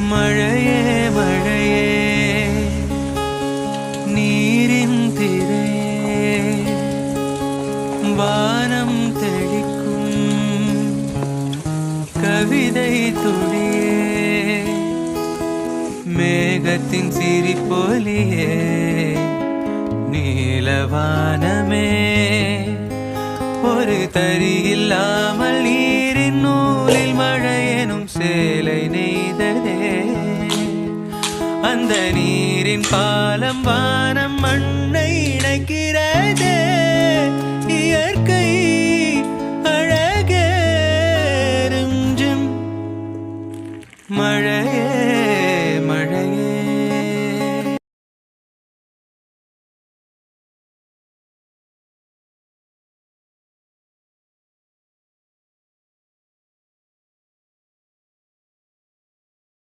மழையே மழையே நீரின் திரையே வானம் தெளிக்கும் கவிதை துளியே மேகத்தின் சிரிப்பொலியே நீலவானமே ஒரு தரி இல்லாமல் நீரின் நூலில் மழை எனும் சேலை நெய்ததே அந்த நீரின் பாலம் வானம் மண்ணை இணைக்கிறதே இயற்கை அழகே ரிம்ஜிம் மழையே மழையே